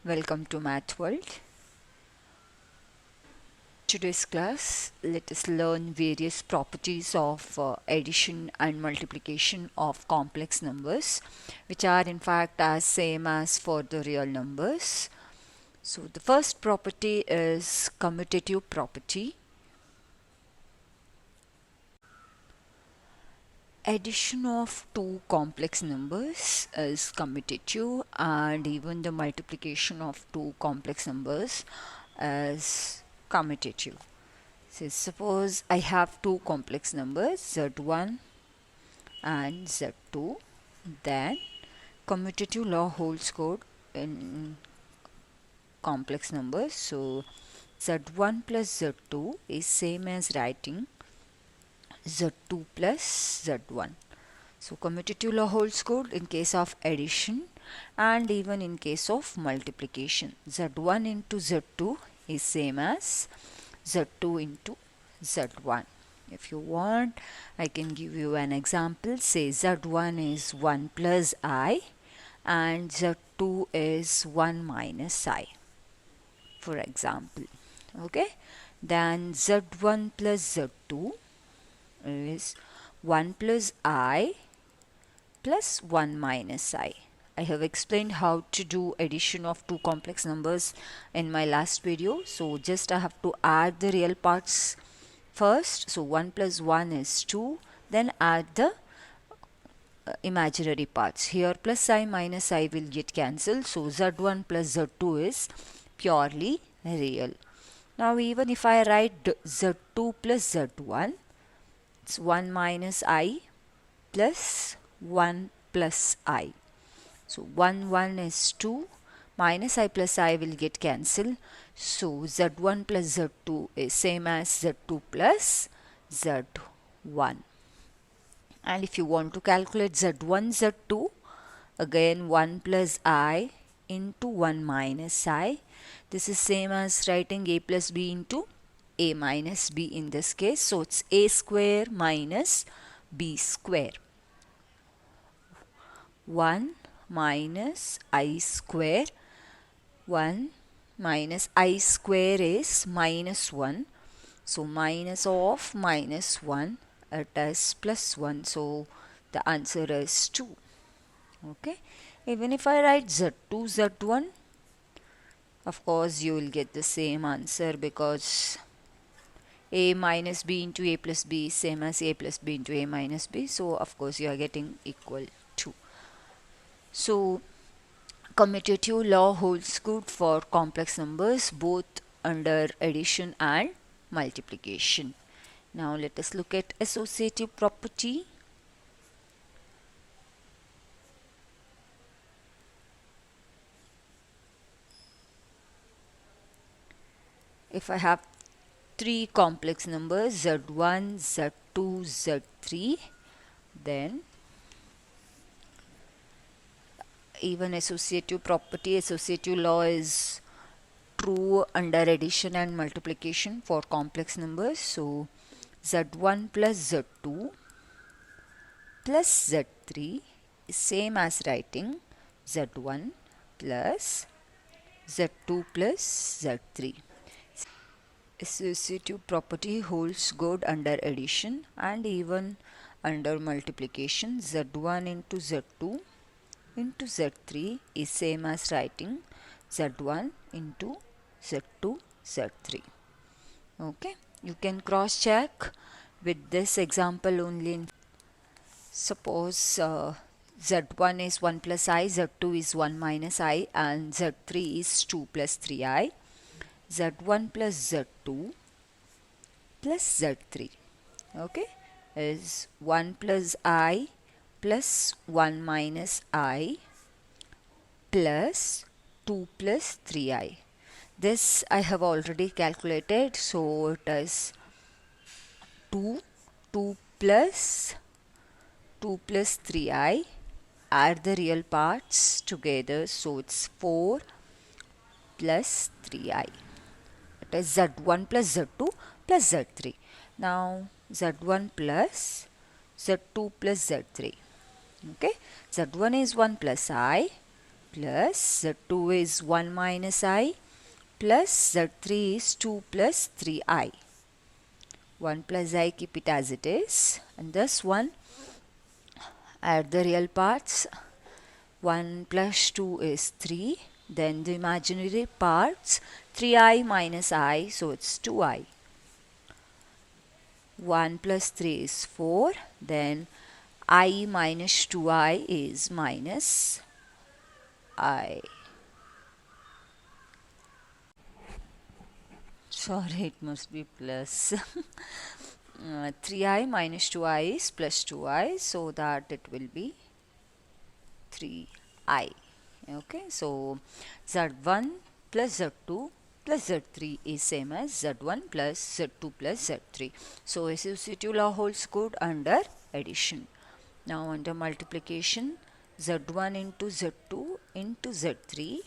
Welcome to Math World. Today's class, let us learn various properties of addition and multiplication of complex numbers, which are in fact as same as for the real numbers. So the first property is commutative property. Addition of two complex numbers is commutative, and even the multiplication of two complex numbers is commutative. So suppose I have two complex numbers z1 and z2, then commutative law holds good in complex numbers. So z1 plus z2 is same as writing z2 plus z1. So commutative law holds good in case of addition and even in case of multiplication. z1 into z2 is same as z2 into z1. If you want, I can give you an example. Say z1 is 1 plus I and z2 is 1 minus I, for example. Okay, then z1 plus z2 is 1 plus I plus 1 minus I. I have explained how to do addition of two complex numbers in my last video. So just I have to add the real parts first. So 1 plus 1 is 2. Then add the imaginary parts. Here plus I minus I will get cancelled. So z1 plus z2 is purely real. Now even if I write z2 plus z1, it's 1 minus I plus 1 plus I. So 1 1 is 2, minus I plus I will get cancelled. So z1 plus z2 is same as z2 plus z1. And if you want to calculate z1 z2, again 1 plus I into 1 minus I. This is same as writing a plus b into a minus b in this case. So it's a square minus b square. 1 minus I square. 1 minus I square is minus 1. So minus of minus 1, it is plus 1. So the answer is 2. Okay. Even if I write z2 z1, of course you will get the same answer, because a minus b into a plus b is same as a plus b into a minus b. So of course you are getting equal to. So commutative law holds good for complex numbers both under addition and multiplication. Now let us look at associative property. If I have three complex numbers z1, z2, z3, then even associative property, associative law is true under addition and multiplication for complex numbers. So z1 plus z2 plus z3 is same as writing z1 plus z2 plus z3. Associative property holds good under addition and even under multiplication. z1 into z2 into z3 is same as writing z1 into z2 z3. Okay, you can cross check with this example only. Suppose z1 is 1 plus I, z2 is 1 minus I, and z3 is 2 plus 3i. z1 plus z2 plus z3, okay, is 1 plus I plus 1 minus I plus 2 plus 3i. This I have already calculated, so it is 2 plus 3i. Add the real parts together, so it's 4 plus 3i. It is z1 plus z2 plus z3. Now z1 plus z2 plus z3. Okay, z1 is 1 plus I plus z2 is 1 minus I plus z3 is 2 plus 3I. 1 plus I, keep it as it is, and this one add the real parts. 1 plus 2 is 3, then the imaginary parts 3I minus I, so it's 2I. 1 plus 3 is 4, then I minus 2I is minus I. Sorry, it must be plus. 3I minus 2I is plus 2I, so that it will be 3I. Okay, so Z1 plus Z2 plus Z3 is same as Z1 plus Z2 plus Z3. So associative law holds good under addition. Now under multiplication, Z1 into Z2 into Z3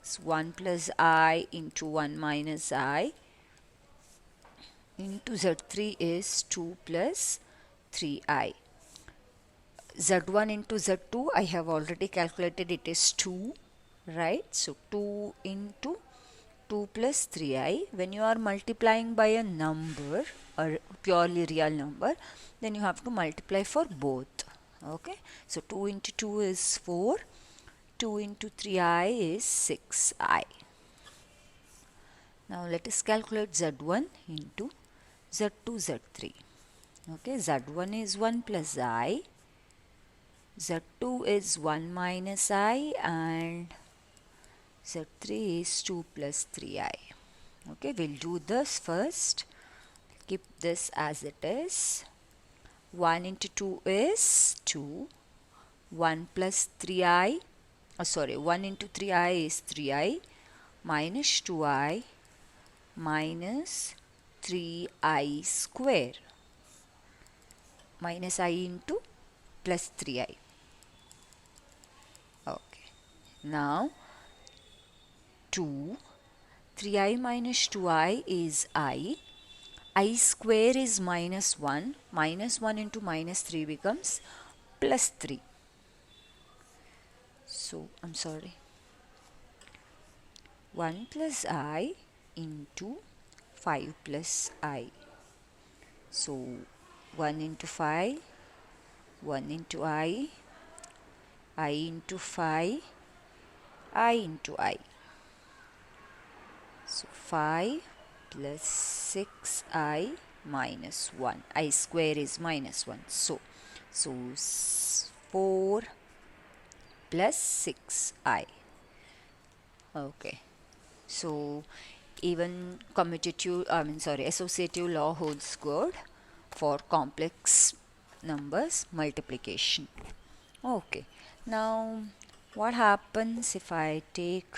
is 1 plus I into 1 minus I into Z3 is 2 plus 3I. Z1 into Z2 I have already calculated, it is 2, right? So 2 into 2 plus 3I. When you are multiplying by a number or purely real number, then you have to multiply for both. Okay, so 2 into 2 is 4, 2 into 3I is 6I. Now let us calculate Z1 into Z2, Z3. Okay, Z1 is 1 plus I, Z2 is 1 minus I, and Z3 is 2 plus 3I. Okay, we'll do this first. Keep this as it is. 1 into 2 is 2. 1 plus 3I, 1 into 3I is 3I minus 2I minus 3I square minus I into plus 3I. Okay, now 2, 3I minus 2I is I square is minus 1, minus 1 into minus 3 becomes plus 3. So, 1 plus I into 5 plus I. So, 1 into 5, 1 into I into 5, I into I. So 5 plus 6I minus 1. I square is minus 1. So 4 plus 6I. Okay. So even associative law holds good for complex numbers multiplication. Okay. Now what happens if I take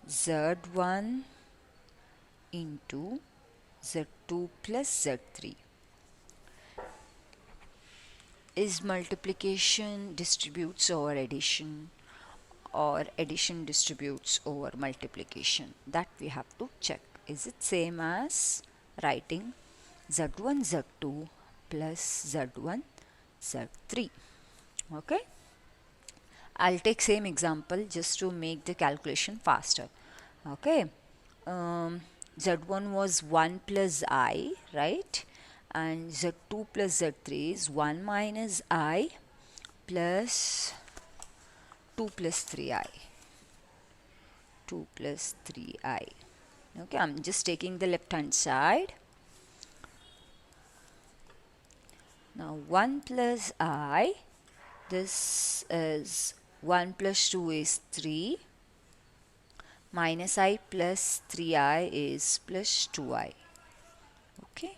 Z1 into Z2 plus Z3? Is multiplication distributes over addition, or addition distributes over multiplication? That we have to check. Is it same as writing Z1 Z2 plus Z1 Z3? Okay, I'll take same example just to make the calculation faster. Okay, Z1 was 1 plus I, right? And Z2 plus Z3 is 1 minus I plus 2 plus 3I. 2 plus 3I. Okay, I'm just taking the left hand side. Now 1 plus I, this is 1 plus 2 is 3, minus I plus 3I is plus 2I. Okay,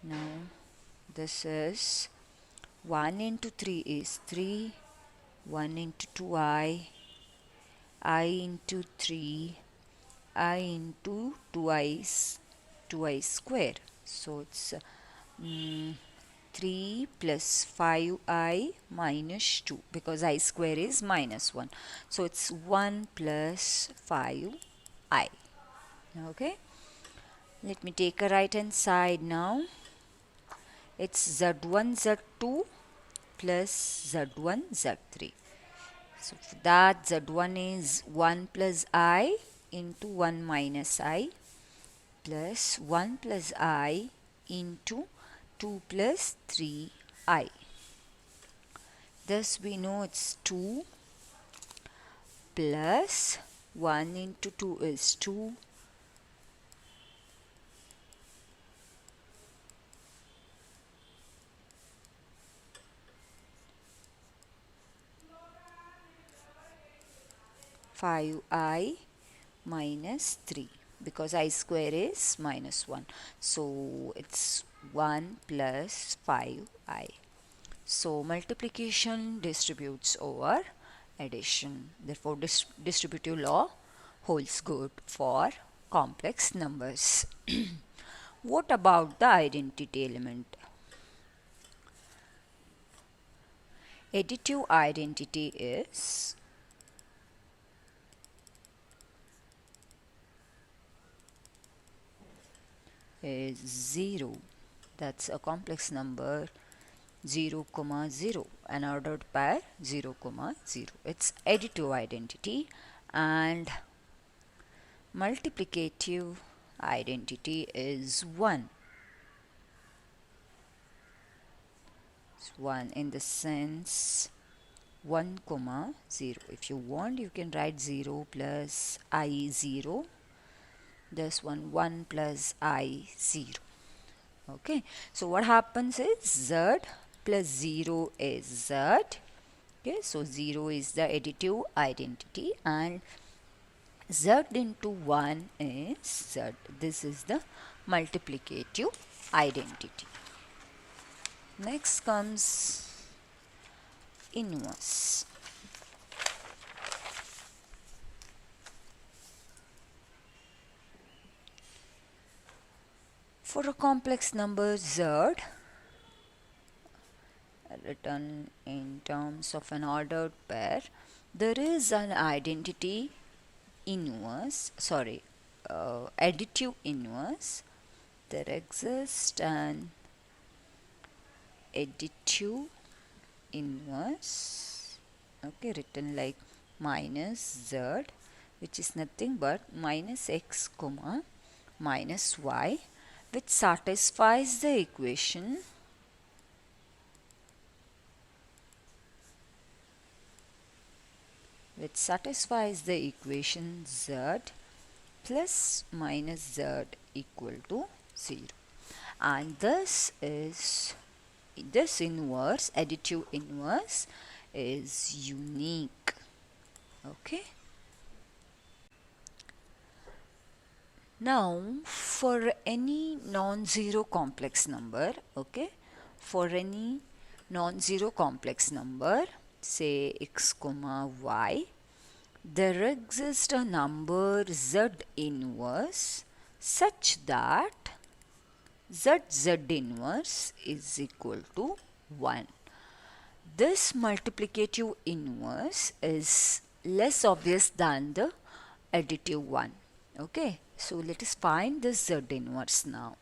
now this is 1 into 3 is 3, 1 into 2I, I into 3, I into 2I square. So it's 3 plus 5I minus 2, because I square is minus 1. So it's 1 plus 5I. Okay, let me take a right hand side now. It's Z1 Z2 plus z1 z3. So for that, z1 is 1 plus I into 1 minus I plus 1 plus I into 2 plus 3I. Thus we know it's 2 plus 1 into 2 is 2 5I minus 3 because I square is minus 1. So it's 1 plus 5I. So multiplication distributes over addition. Therefore, distributive law holds good for complex numbers. What about the identity element? Additive identity is 0. That's a complex number 0, 0, an ordered pair 0, 0. It's additive identity. And multiplicative identity is 1. It's 1 in the sense 1, 0. If you want, you can write 0 plus I 0. This one plus I 0. Okay, so what happens is z plus 0 is z. Okay, so 0 is the additive identity and z into 1 is z. This is the multiplicative identity. Next comes inverse. For a complex number z written in terms of an ordered pair, there is an additive inverse. There exists an additive inverse, okay, written like minus z, which is nothing but minus x comma minus y, which satisfies the equation z plus minus z equal to 0. And this inverse, additive inverse, is unique. Okay. Now for any non-zero complex number, okay, for any non-zero complex number, say x comma y, there exists a number z inverse such that z inverse is equal to 1. This multiplicative inverse is less obvious than the additive one. Okay, so let us find this z inverse now.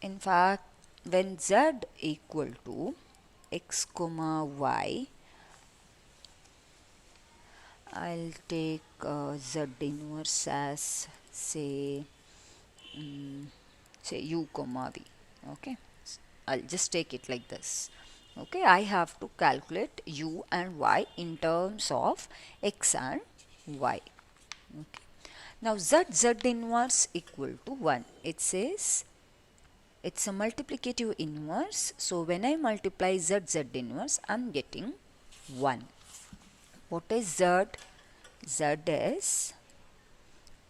In fact, when z equal to x comma y, I'll take z inverse as say u comma v. Okay, I'll just take it like this. Okay, I have to calculate u and y in terms of x and y. Okay. Now z inverse equal to 1. It says it's a multiplicative inverse. So when I multiply z inverse, I'm getting 1. What is z? Z is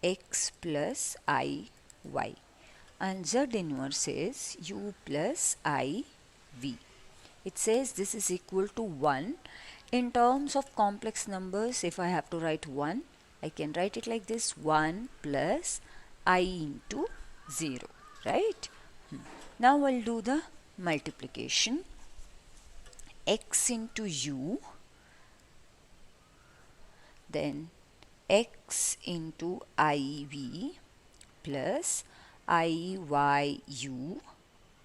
x plus I y. And z inverse is u plus I v. It says this is equal to 1. In terms of complex numbers, if I have to write 1, I can write it like this: 1 plus I into 0, right? Now I'll do the multiplication. X into u, then x into iv plus iyu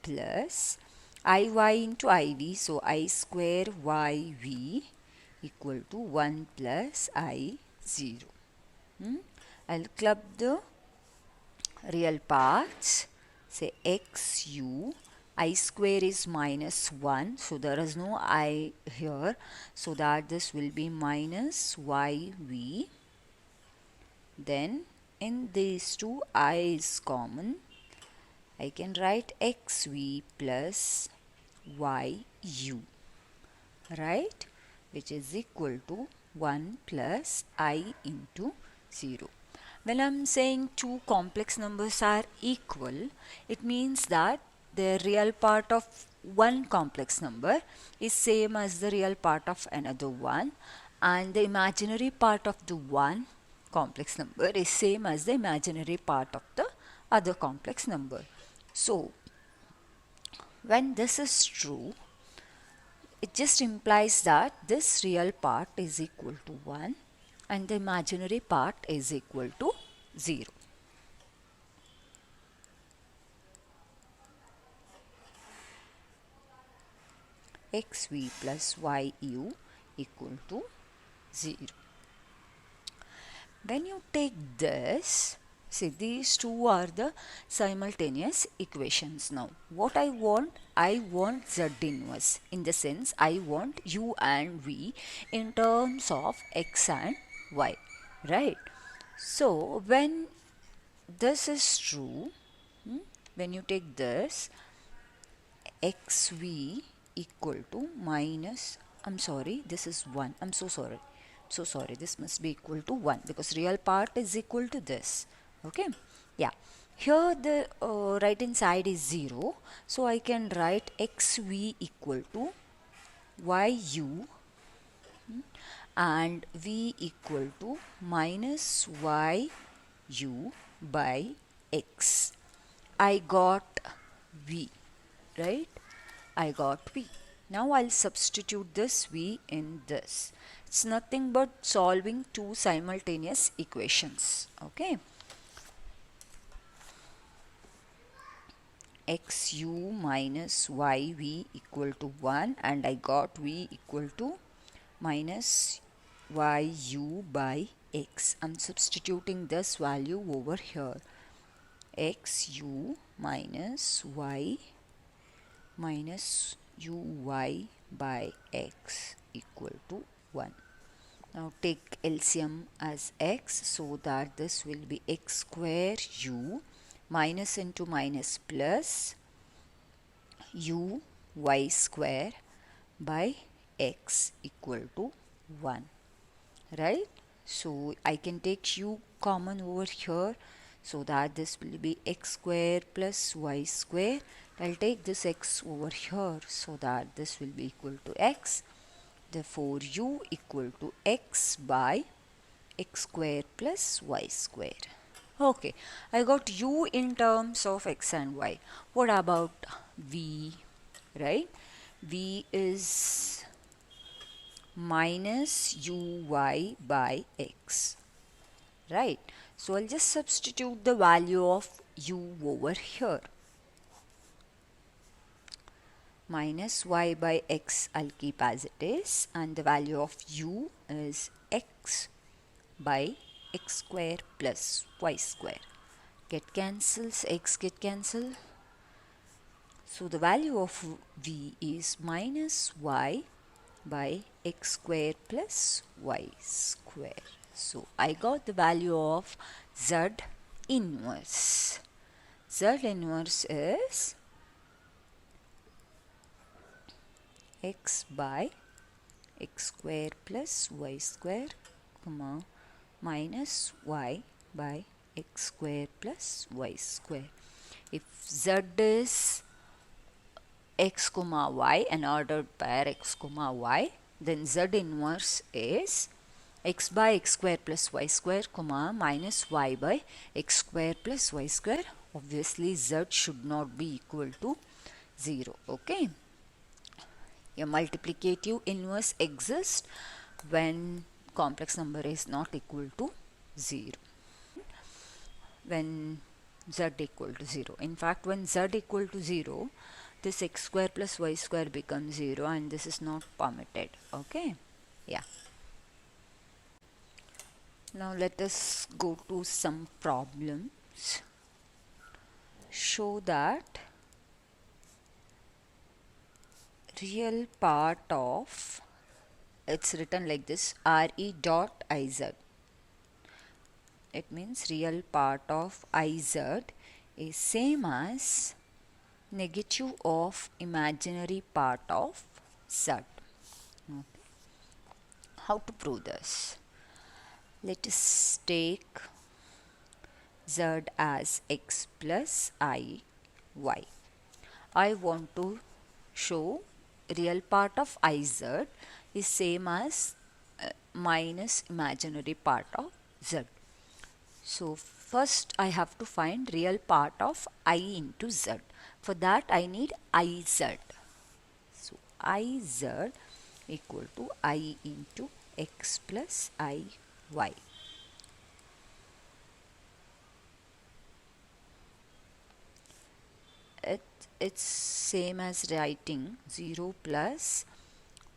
plus iy into iv, so I square yv equal to 1 plus I 0. I'll club the real parts, say xu, I square is minus 1, so there is no I here, so that this will be minus yv. Then in these two I is common, I can write xv plus yu, right, which is equal to 1 plus I into 0. When I'm saying two complex numbers are equal, it means that the real part of one complex number is same as the real part of another one, and the imaginary part of the one complex number is same as the imaginary part of the other complex number. So when this is true, it just implies that this real part is equal to 1 and the imaginary part is equal to 0. xv plus yu equal to 0. When you take this, see, these two are the simultaneous equations. Now what I want z inverse, in the sense I want u and v in terms of x and y, right? So when this is true, when you take this, xv equal to minus, I'm sorry, this is 1, I'm so sorry, this must be equal to 1 because real part is equal to this. Okay, yeah, here the right hand side is 0, so I can write xv equal to yu and v equal to minus yu by x. I got v, right? I got v. Now I'll substitute this v in this. It's nothing but solving two simultaneous equations. Okay. xu minus yv equal to 1 and I got v equal to minus yu by x. I'm substituting this value over here. xu minus y minus uy by x equal to 1. Now take LCM as x, so that this will be x square u minus into minus plus u y square by x equal to 1, right? So I can take u common over here, so that this will be x square plus y square. I'll take this x over here, so that this will be equal to x. Therefore u equal to x by x square plus y square. Okay, I got u in terms of x and y. What about v, right? V is minus uy by x, right? So I'll just substitute the value of u over here. Minus y by x I'll keep as it is, and the value of u is x by x square plus y square. Get cancels, x get cancelled. So the value of v is minus y by x square plus y square. So I got the value of z inverse. Z inverse is x by x square plus y square, comma, minus y by x square plus y square. If z is x comma y, an ordered pair x comma y, then z inverse is x by x square plus y square, comma, minus y by x square plus y square. Obviously z should not be equal to 0. Okay, a multiplicative inverse exists when complex number is not equal to 0, when z equal to 0. In fact, when z equal to 0, this x square plus y square becomes 0, and this is not permitted. Okay, yeah. Now let us go to some problems. Show that real part of, it's written like this, re dot iz. It means real part of iz is same as negative of imaginary part of z. Okay. How to prove this? Let us take z as x plus I y. I want to show real part of iz is same as minus imaginary part of z. So first I have to find real part of I into z. For that I need iz. So iz equal to I into x plus I y. It's same as writing 0 plus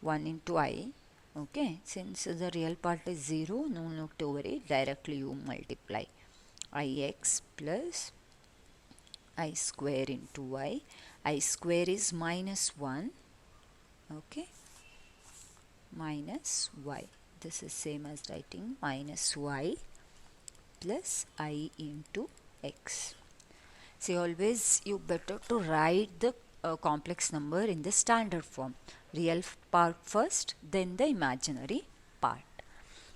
1 into I. Okay, since the real part is 0, no need to worry, directly you multiply ix plus I square into y. I square is minus 1. Okay, minus y. This is same as writing minus y plus I into x. See, always you better to write the complex number in the standard form. Real part first, then the imaginary part.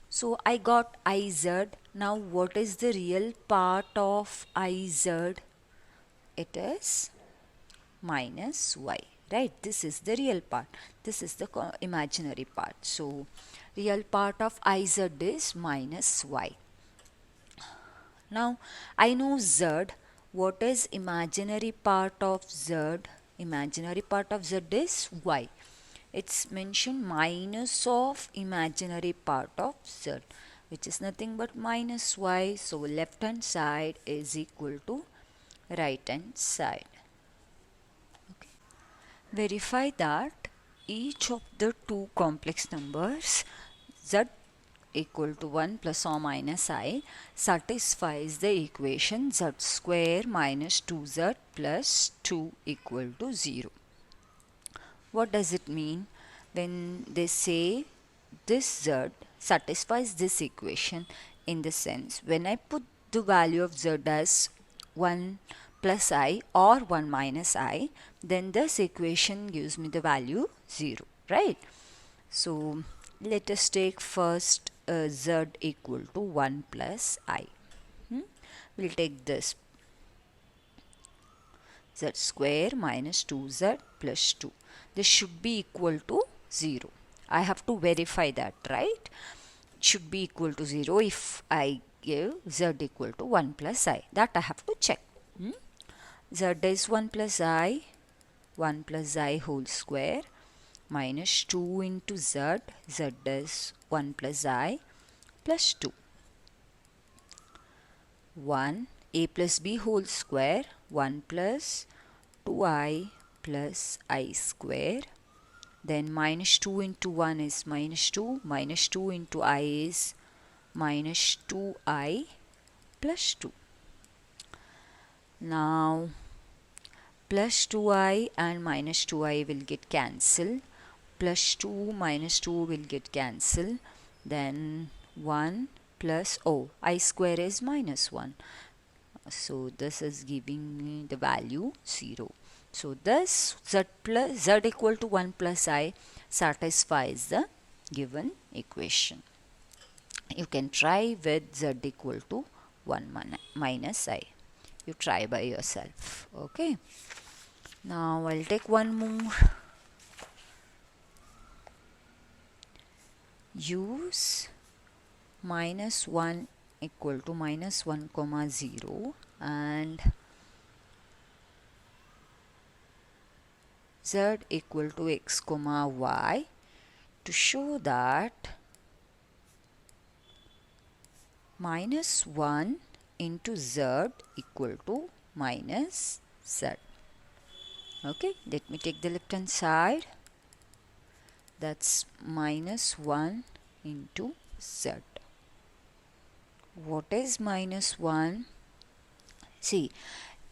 So I got iz. Now what is the real part of iz? It is minus y, right? This is the real part. This is the imaginary part. So real part of iz is minus y. Now I know z. What is imaginary part of z? Imaginary part of z is y. It's mentioned minus of imaginary part of z, which is nothing but minus y. So left hand side is equal to right hand side. Okay. Verify that each of the two complex numbers z equal to 1 plus or minus I satisfies the equation z square minus 2z plus 2 equal to 0. What does it mean when they say this z satisfies this equation? In the sense, when I put the value of z as 1 plus I or 1 minus I, then this equation gives me the value 0, right? So let us take first z equal to 1 plus I. We'll take this z square minus 2z plus 2. This should be equal to 0. I have to verify that, right? It should be equal to 0 if I give z equal to 1 plus I. That I have to check. Z is 1 plus I whole square minus 2 into z. Z is 1 plus I plus 2. 1 a plus b whole square, 1 plus 2i plus I square. Then minus 2 into 1 is minus 2. Minus 2 into I is minus 2i plus 2. Now plus 2i and minus 2i will get cancelled. Plus 2 minus 2 will get cancelled. Then 1 plus, oh, I square is minus 1. So this is giving me the value 0. So this z equal to 1 plus I satisfies the given equation. You can try with z equal to 1 minus I. You try by yourself. Okay. Now I'll take one more. Use minus 1 equal to minus 1 comma 0 and z equal to x comma y to show that minus 1 into z equal to minus z. Okay, let me take the left hand side. That's minus 1 into z. What is minus 1? See,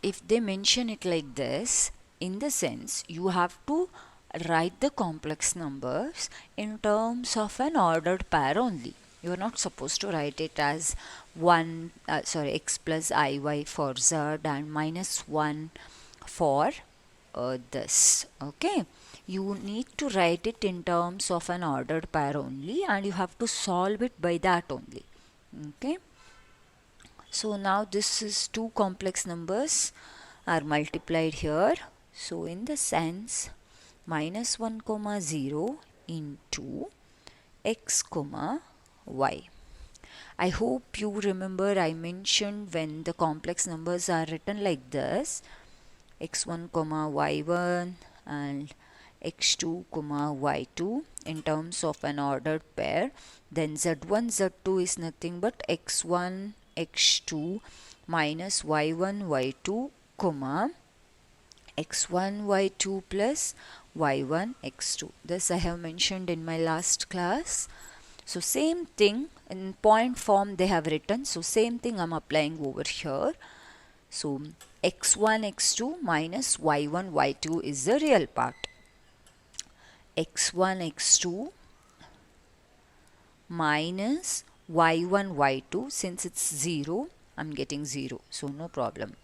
if they mention it like this, in the sense you have to write the complex numbers in terms of an ordered pair only. You are not supposed to write it as x plus iy for z and minus 1 for this. Okay, you need to write it in terms of an ordered pair only, and you have to solve it by that only. Okay, so now this is two complex numbers are multiplied here. So in the sense, minus 1 comma 0 into x comma y. I hope you remember I mentioned when the complex numbers are written like this, x1 comma y1 and x2 comma y2 in terms of an ordered pair, then z1 z2 is nothing but x1 x2 minus y1 y2 comma x1 y2 plus y1 x2. This I have mentioned in my last class. So same thing in point form they have written, so same thing I'm applying over here. So x1 x2 minus y1 y2 is the real part. x1 x2 minus y1 y2, since it's 0 I'm getting 0, so no problem.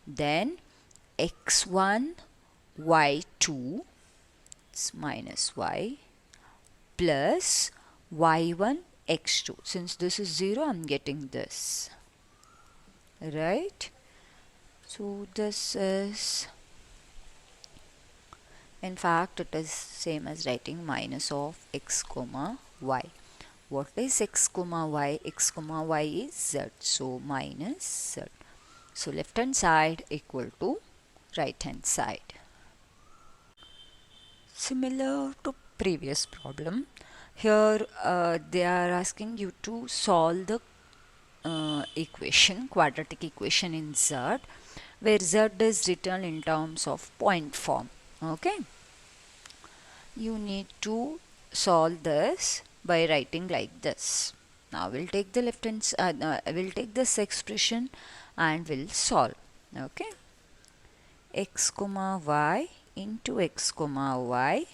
Then x1 y2 is minus y plus y1 x2, since this is 0 I'm getting this, right? So this is, in fact it is same as writing minus of x comma y. What is x comma y? X comma y is z, so minus z. So left hand side equal to right hand side. Similar to previous problem, here they are asking you to solve the quadratic equation in z, where z is written in terms of point form. Okay, you need to solve this by writing like this. Now we'll take the left hand we'll take this expression and we'll solve. Okay, x comma y into x comma y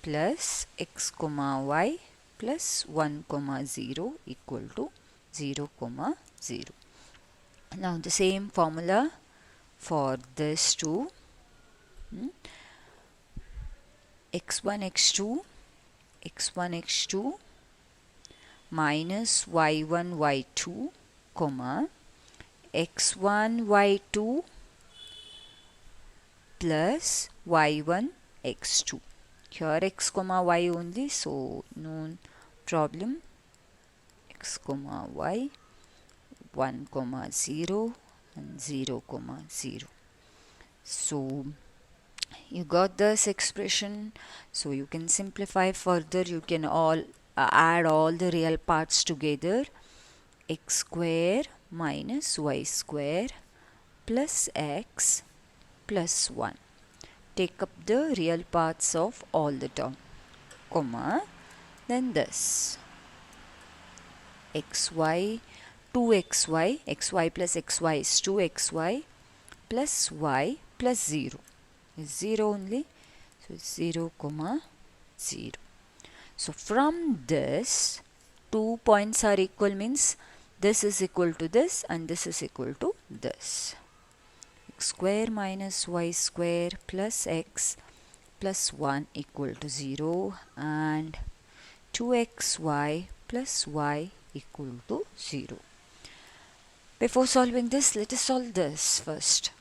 plus x comma y plus 1 comma 0 equal to 0 comma 0. Now the same formula for this too. x1 x2 minus y1 y2 comma x1 y2 plus y1 x2. Here x comma y only, so no problem. X comma y 1 comma 0 and 0 comma 0. So you got this expression, so you can simplify further. You can add all the real parts together. X square minus y square plus x plus 1. Take up the real parts of all the term, comma, then this xy 2xy, xy plus xy is 2xy plus y plus 0 is 0 only, so 0 comma 0. So from this, 2 points are equal means this is equal to this and this is equal to this. X square minus y square plus x plus 1 equal to 0 and 2xy plus y equal to 0. Before solving this, let us solve this first.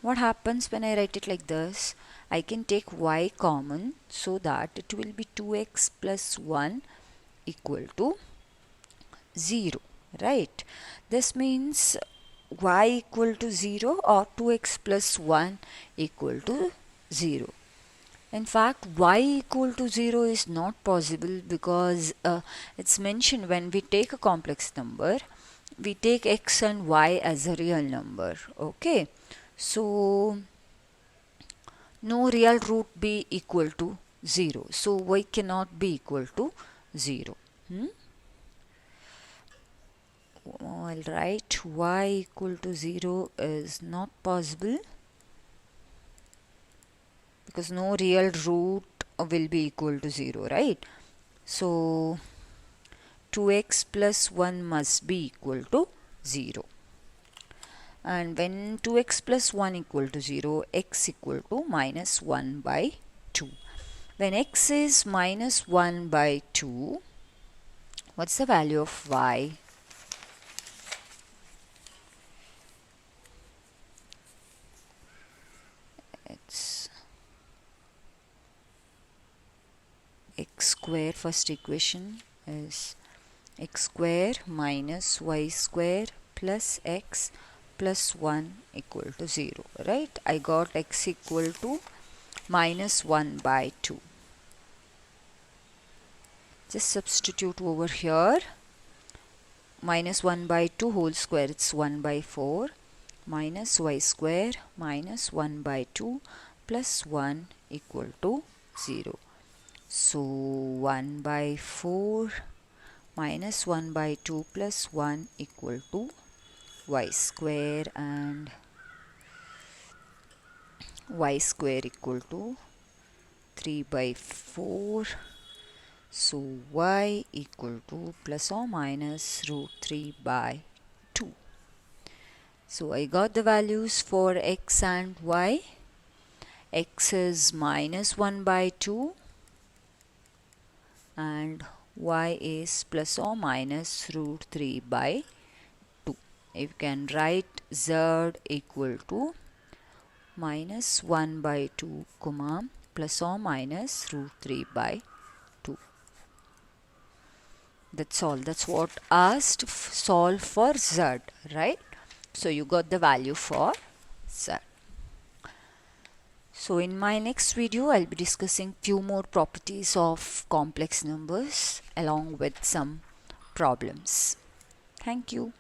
What happens when I write it like this? I can take y common, so that it will be 2x plus 1 equal to 0, right? This means y equal to 0 or 2x plus 1 equal to 0. In fact, y equal to 0 is not possible, because it's mentioned when we take a complex number, we take x and y as a real number. Okay, so no real root be equal to 0. So y cannot be equal to 0. I'll write y equal to 0 is not possible because no real root will be equal to 0, right? So 2x plus 1 must be equal to 0. And when 2x plus 1 equal to 0, x equal to minus 1 by 2. When x is minus 1 by 2, what's the value of y? It's x square. First equation is x square minus y square plus x plus 1 equal to 0, right? I got x equal to minus 1 by 2. Just substitute over here. Minus 1 by 2 whole square, it's 1 by 4, minus y square minus 1 by 2 plus 1 equal to 0. So 1 by 4 minus 1 by 2 plus 1 equal to y square, and y square equal to 3 by 4. So y equal to plus or minus root 3 by 2. So I got the values for x and y. X is minus 1 by 2 and y is plus or minus root 3 by 2. You can write z equal to minus 1 by 2 comma plus or minus root 3 by 2. That's all. That's what asked. Solve for z, right? So you got the value for z. So in my next video, I'll be discussing few more properties of complex numbers along with some problems. Thank you.